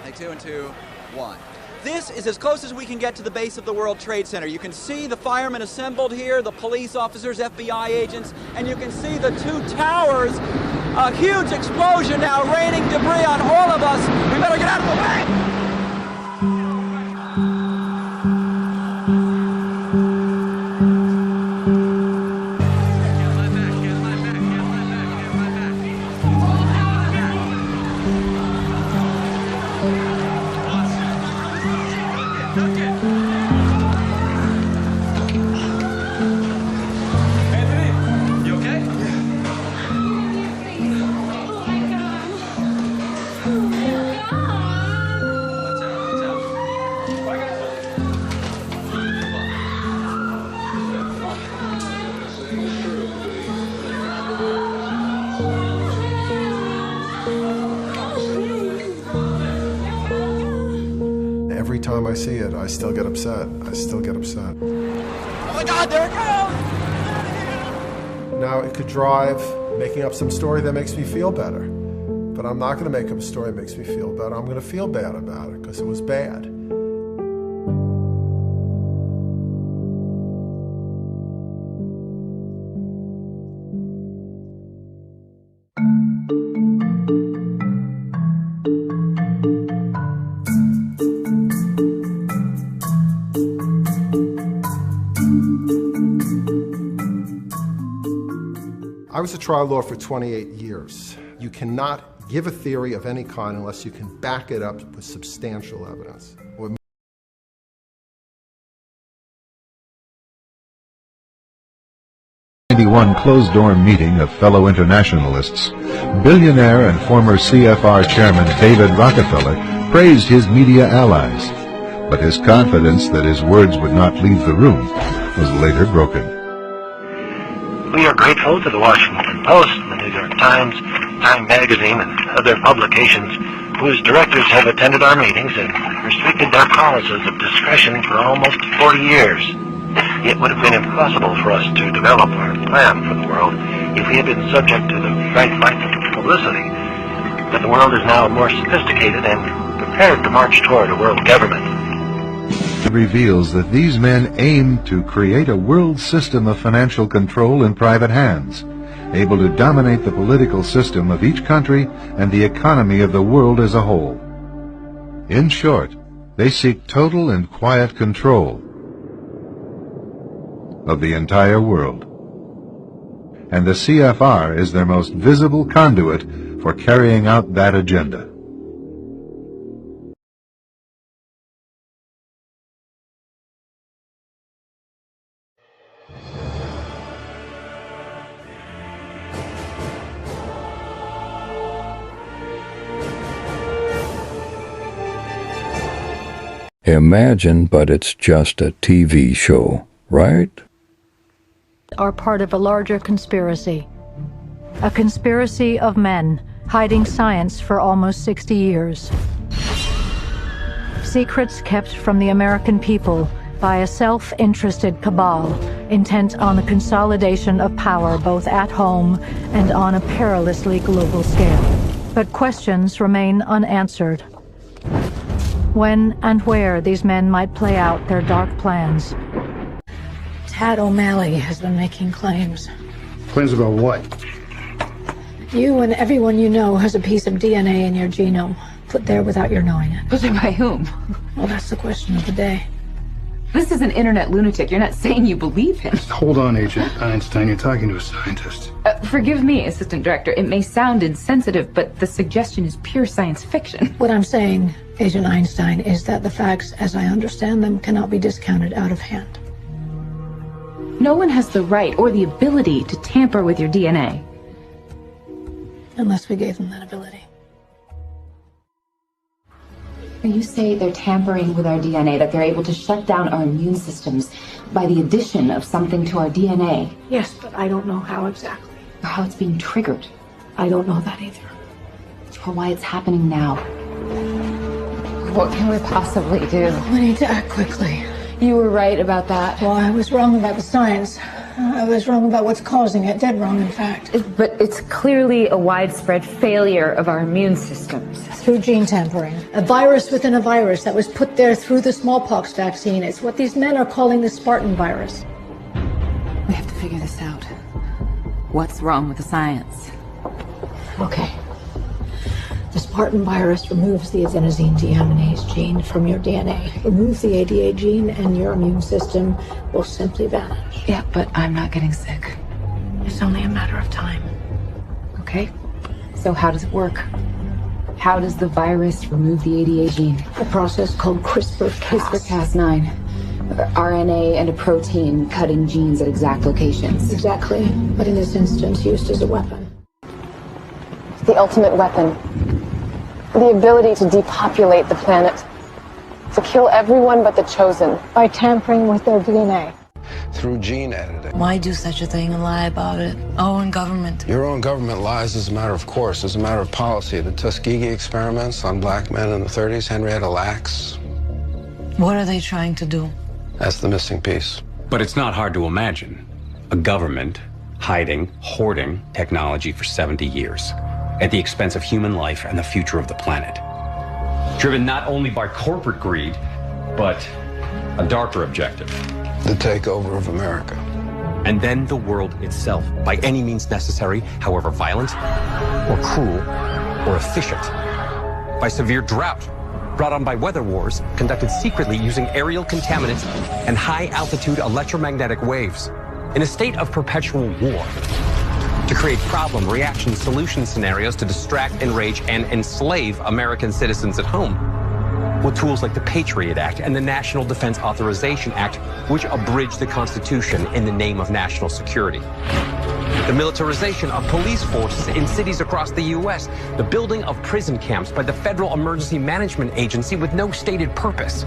Take 2 and 2, 1. This is as close as we can get to the base of the World Trade Center. You can see the firemen assembled here, the police officers, FBI agents, and you can see the two towers. A huge explosion now raining debris on all of us. We better get out of the way! Every time I see it, I still get upset. Oh my God, there it goes! Now, it could drive making up some story that makes me feel better. But I'm not going to make up a story that makes me feel better. I'm going to feel bad about it because it was bad. I was a trial lawyer for 28 years. You cannot give a theory of any kind unless you can back it up with substantial evidence. One closed-door meeting of fellow internationalists, billionaire and former CFR chairman David Rockefeller praised his media allies, but his confidence that his words would not leave the room was later broken. We are grateful to the Washington Post, the New York Times, Time Magazine, and other publications whose directors have attended our meetings and restricted their policies of discretion for almost 40 years. It would have been impossible for us to develop our plan for the world if we had been subject to the right of publicity. But the world is now more sophisticated and prepared to march toward a world government. It reveals that these men aim to create a world system of financial control in private hands, able to dominate the political system of each country and the economy of the world as a whole. In short, they seek total and quiet control of the entire world. And the CFR is their most visible conduit for carrying out that agenda. Imagine, but it's just a TV show, right? Are part of a larger conspiracy. A conspiracy of men hiding science for almost 60 years. Secrets kept from the American people by a self-interested cabal intent on the consolidation of power both at home and on a perilously global scale. But questions remain unanswered. When and where these men might play out their dark plans. Tad O'Malley has been making claims. Claims about what? You and everyone you know has a piece of DNA in your genome, put there without your knowing it. Put there by whom? Well, that's the question of the day. This is an internet lunatic. You're not saying you believe him. Hold on, Agent Einstein. You're talking to a scientist. Forgive me, Assistant Director. It may sound insensitive, but the suggestion is pure science fiction. What I'm saying, Agent Einstein, is that the facts, as I understand them, cannot be discounted out of hand. No one has the right or the ability to tamper with your DNA. Unless we gave them that ability. You say they're tampering with our DNA, that they're able to shut down our immune systems by the addition of something to our DNA. Yes, but I don't know how exactly. Or how it's being triggered. I don't know that either. Or why it's happening now. What can we possibly do? We need to act quickly. You were right about that. Well, I was wrong about the science. I was wrong about what's causing it. Dead wrong, in fact. But it's clearly a widespread failure of our immune systems. Through gene tampering. A virus within a virus that was put there through the smallpox vaccine. It's what these men are calling the Spartan virus. We have to figure this out. What's wrong with the science? Okay. The Spartan virus removes the adenosine deaminase gene from your DNA. Remove the ADA gene and your immune system will simply vanish. Yeah, but I'm not getting sick. It's only a matter of time. Okay. So how does it work? How does the virus remove the ADA gene? A process called CRISPR-Cas. CRISPR-Cas9. RNA and a protein cutting genes at exact locations. Exactly. But in this instance, used as a weapon. The ultimate weapon. The ability to depopulate the planet. To kill everyone but the chosen. By tampering with their DNA. Through gene editing. Why do such a thing and lie about it? Our own government. Your own government lies as a matter of course, as a matter of policy. The Tuskegee experiments on black men in the 30s, Henrietta Lacks. What are they trying to do? That's the missing piece. But it's not hard to imagine a government hiding, hoarding technology for 70 years at the expense of human life and the future of the planet. Driven not only by corporate greed, but a darker objective. The takeover of America. And then the world itself, by any means necessary, however violent, or cruel, or efficient. By severe drought, brought on by weather wars, conducted secretly using aerial contaminants and high-altitude electromagnetic waves. In a state of perpetual war. To create problem, reaction, solution scenarios to distract, enrage, and enslave American citizens at home. With tools like the Patriot Act and the National Defense Authorization Act, which abridge the Constitution in the name of national security. The militarization of police forces in cities across the U.S., the building of prison camps by the Federal Emergency Management Agency with no stated purpose,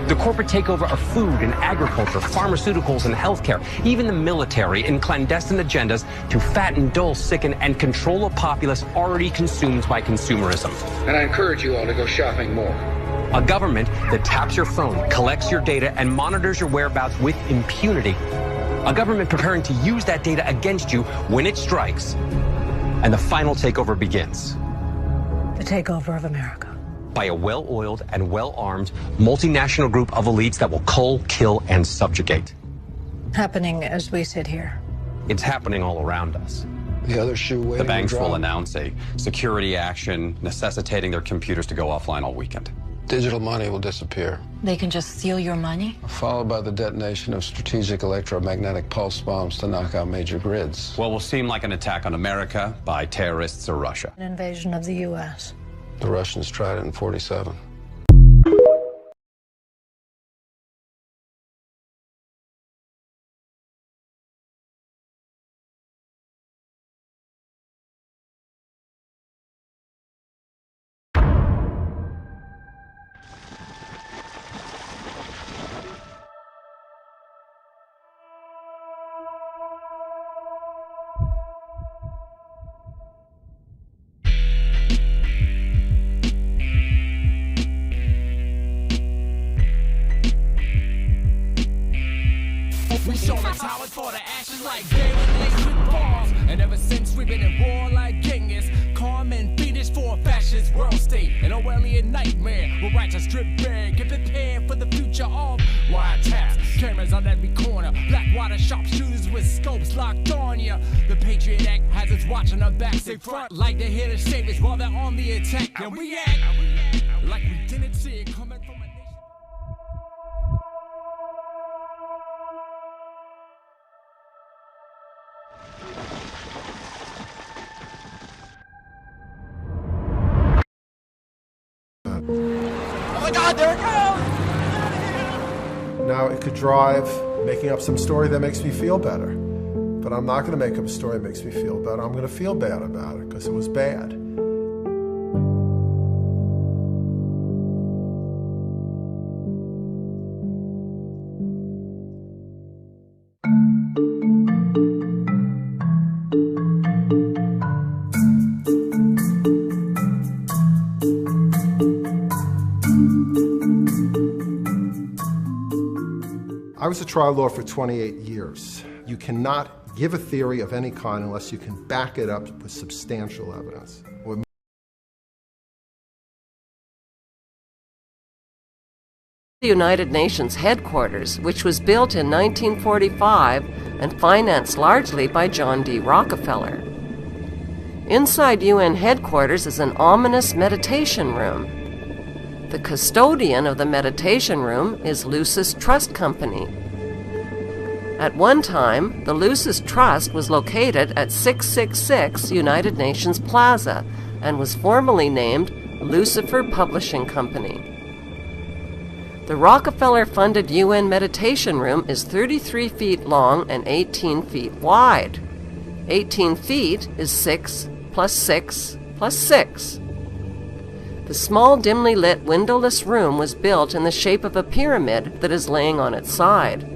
the corporate takeover of food and agriculture, pharmaceuticals and healthcare, even the military in clandestine agendas to fatten, dull, sicken, and control a populace already consumed by consumerism. And I encourage you all to go shopping more. A government that taps your phone, collects your data, and monitors your whereabouts with impunity. A government preparing to use that data against you when it strikes. And the final takeover begins. The takeover of America. By a well-oiled and well-armed multinational group of elites that will cull, kill, and subjugate. Happening as we sit here. It's happening all around us. The other shoe waiting. The banks will announce a security action necessitating their computers to go offline all weekend. Digital money will disappear. They can just steal your money? Followed by the detonation of strategic electromagnetic pulse bombs to knock out major grids. What will seem like an attack on America by terrorists or Russia. An invasion of the U.S. The Russians tried it in '47. We show the towers for the ashes like David laced with balls. And ever since we've been in war like Genghis, calm and fiendish for a fascist world state. An Orwellian nightmare will righteous strip bare. Get prepared for the future of wiretaps. Cameras on every corner, black water sharpshooters with scopes locked on ya. The Patriot Act has us watching our backs in front, like they're here to save us while they're on the attack. And we act like we didn't see it coming from a nation. Oh my God, there it goes! Now, it could drive making up some story that makes me feel better. But I'm not going to make up a story that makes me feel better. I'm going to feel bad about it because it was bad. I was a trial lawyer for 28 years. you cannot give a theory of any kind unless you can back it up with substantial evidence. The United Nations headquarters, which was built in 1945 and financed largely by John D. Rockefeller. Inside UN headquarters is an ominous meditation room. The custodian of the meditation room is Lucis Trust Company. At one time, the Lucis Trust was located at 666 United Nations Plaza and was formerly named Lucifer Publishing Company. The Rockefeller-funded UN meditation room is 33 feet long and 18 feet wide. 18 feet is 6 plus 6 plus 6. The small, dimly lit, windowless room was built in the shape of a pyramid that is laying on its side.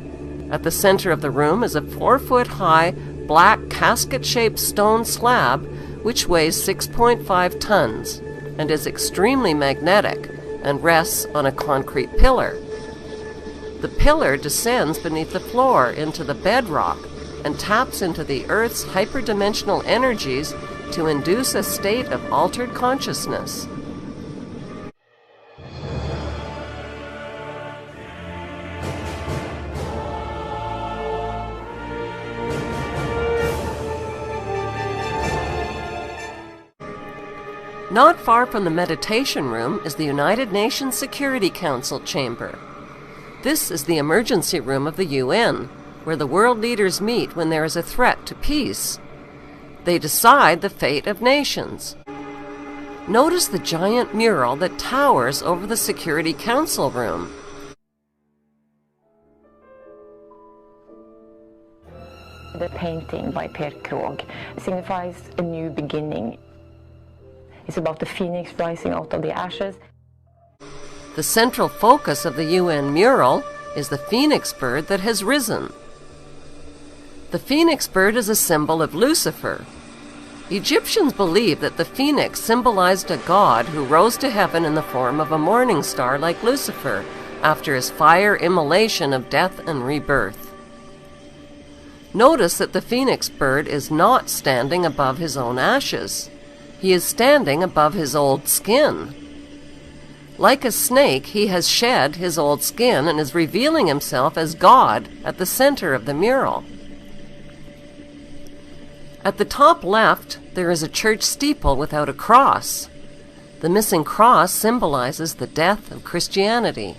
At the center of the room is a 4-foot-high, black, casket-shaped stone slab which weighs 6.5 tons and is extremely magnetic and rests on a concrete pillar. The pillar descends beneath the floor into the bedrock and taps into the Earth's hyperdimensional energies to induce a state of altered consciousness. Not far from the meditation room is the United Nations Security Council chamber. This is the emergency room of the UN, where the world leaders meet when there is a threat to peace. They decide the fate of nations. Notice the giant mural that towers over the Security Council room. The painting by Per Krog signifies a new beginning. It's about the phoenix rising out of the ashes. The central focus of the UN mural is the phoenix bird that has risen. The phoenix bird is a symbol of Lucifer. Egyptians believed that the phoenix symbolized a god who rose to heaven in the form of a morning star like Lucifer after his fire immolation of death and rebirth. Notice that the phoenix bird is not standing above his own ashes. He is standing above his old skin. Like a snake, he has shed his old skin and is revealing himself as God at the center of the mural. At the top left, there is a church steeple without a cross. The missing cross symbolizes the death of Christianity.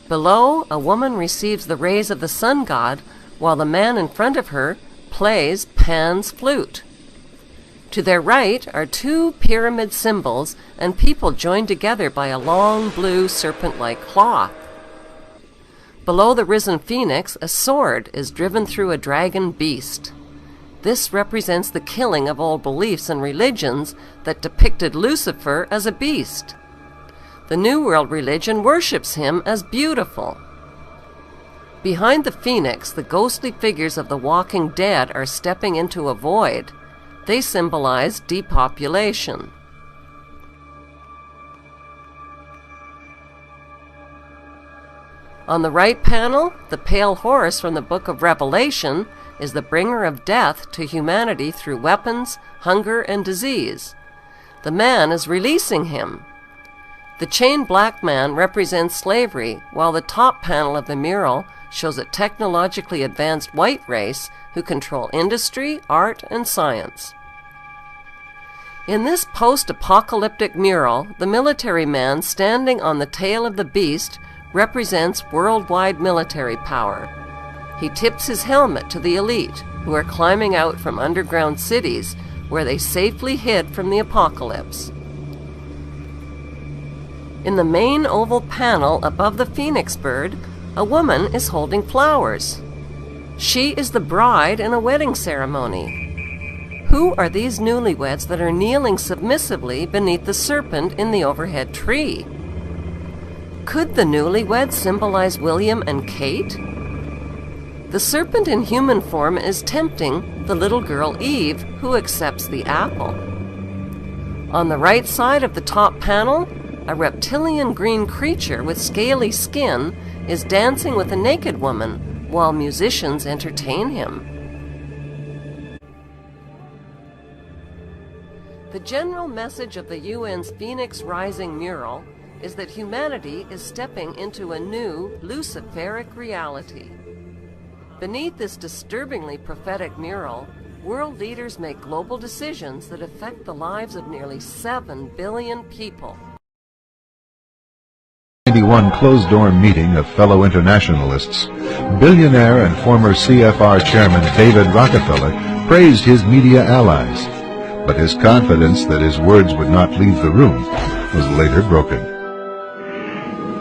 Below, a woman receives the rays of the sun god, while the man in front of her plays Pan's flute. To their right are two pyramid symbols and people joined together by a long blue serpent-like cloth. Below the risen phoenix, a sword is driven through a dragon beast. This represents the killing of old beliefs and religions that depicted Lucifer as a beast. The New World religion worships him as beautiful. Behind the phoenix, the ghostly figures of the walking dead are stepping into a void. They symbolize depopulation. On the right panel, the pale horse from the book of Revelation is the bringer of death to humanity through weapons, hunger, and disease. The man is releasing him. The chained black man represents slavery, while the top panel of the mural shows a technologically advanced white race who control industry, art, and science. In this post-apocalyptic mural, the military man standing on the tail of the beast represents worldwide military power. He tips his helmet to the elite, who are climbing out from underground cities where they safely hid from the apocalypse. In the main oval panel above the phoenix bird, a woman is holding flowers. She is the bride in a wedding ceremony. Who are these newlyweds that are kneeling submissively beneath the serpent in the overhead tree? Could the newlyweds symbolize William and Kate? The serpent in human form is tempting the little girl Eve, who accepts the apple. On the right side of the top panel, a reptilian green creature with scaly skin is dancing with a naked woman, while musicians entertain him. The general message of the UN's Phoenix Rising mural is that humanity is stepping into a new Luciferic reality. Beneath this disturbingly prophetic mural, world leaders make global decisions that affect the lives of nearly 7 billion people. 91 closed-door meeting of fellow internationalists, billionaire and former CFR chairman David Rockefeller praised his media allies, but his confidence that his words would not leave the room was later broken.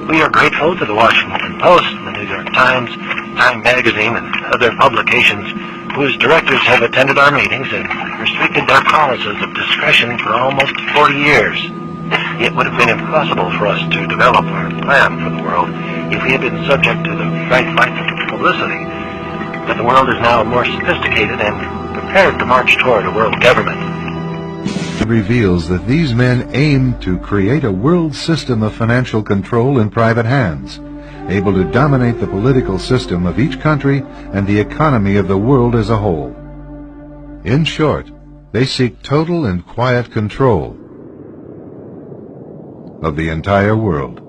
We are grateful to the Washington Post, the New York Times, Time Magazine, and other publications whose directors have attended our meetings and restricted their policies of discretion for almost 40 years. It would have been impossible for us to develop our plan for the world if we had been subject to the bright light of publicity. But the world is now more sophisticated and prepared to march toward a world government. Reveals that these men aim to create a world system of financial control in private hands, able to dominate the political system of each country and the economy of the world as a whole. In short, they seek total and quiet control of the entire world.